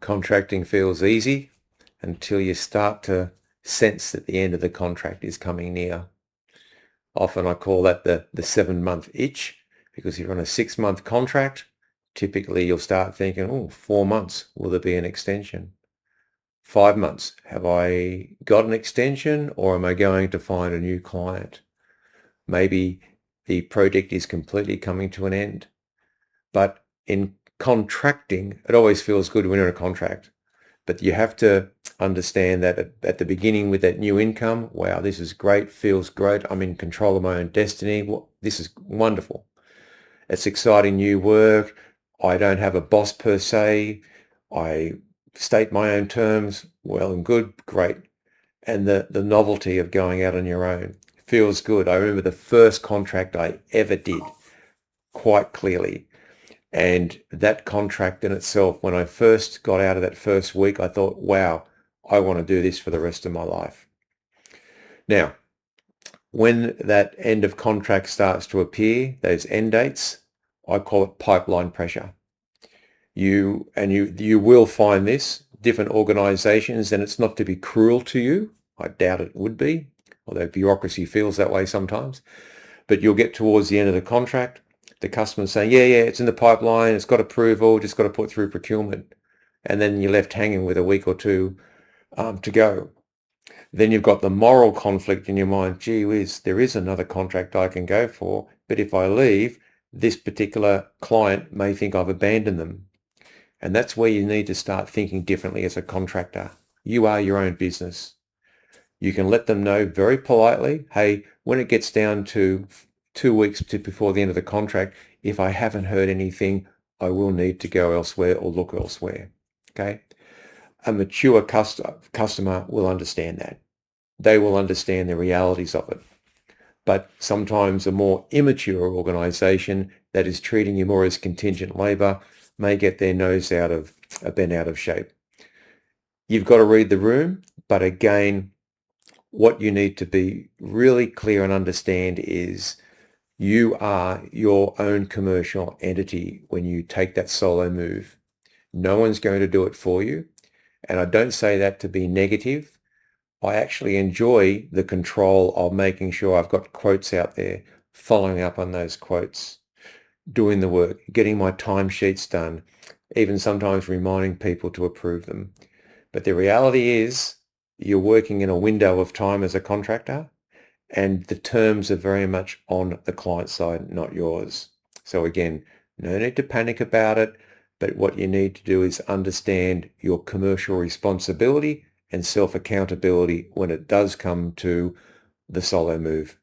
Contracting feels easy until you start to sense that the end of the contract is coming near. Often I call that the 7-month itch, because if you're on a 6-month contract, typically you'll start thinking, oh, 4 months, will there be an extension? 5 months, have I got an extension or am I going to find a new client? Maybe the project is completely coming to an end. But in contracting, it always feels good when you're in a contract. But you have to understand that at the beginning with that new income, wow, this is great, feels great. I'm in control of my own destiny. This is wonderful. It's exciting new work. I don't have a boss per se. I state my own terms. Well and good, great. And the novelty of going out on your own feels good. I remember the first contract I ever did quite clearly. And that contract in itself, when I first got out of that first week, I thought, wow, I want to do this for the rest of my life. Now, when that end of contract starts to appear, those end dates, I call it pipeline pressure. You will find this, different organizations, and it's not to be cruel to you. I doubt it would be, although bureaucracy feels that way sometimes. But you'll get towards the end of the contract, the customer's saying, yeah, it's in the pipeline, it's got approval, just got to put through procurement. And then you're left hanging with a week or two to go. Then you've got the moral conflict in your mind. Gee whiz, there is another contract I can go for, but if I leave, this particular client may think I've abandoned them. And that's where you need to start thinking differently as a contractor. You are your own business. You can let them know very politely, hey, when it gets down to 2 weeks before the end of the contract, if I haven't heard anything, I will need to go elsewhere or look elsewhere. Okay? A mature customer will understand that. They will understand the realities of it. But sometimes a more immature organization that is treating you more as contingent labor may get their nose bent out of shape. You've got to read the room, but again, what you need to be really clear and understand is you are your own commercial entity when you take that solo move. No one's going to do it for you. And I don't say that to be negative. I actually enjoy the control of making sure I've got quotes out there, following up on those quotes, doing the work, getting my timesheets done, even sometimes reminding people to approve them. But the reality is you're working in a window of time as a contractor, and the terms are very much on the client side, not yours. So again, no need to panic about it, but what you need to do is understand your commercial responsibility and self-accountability when it does come to the solo move.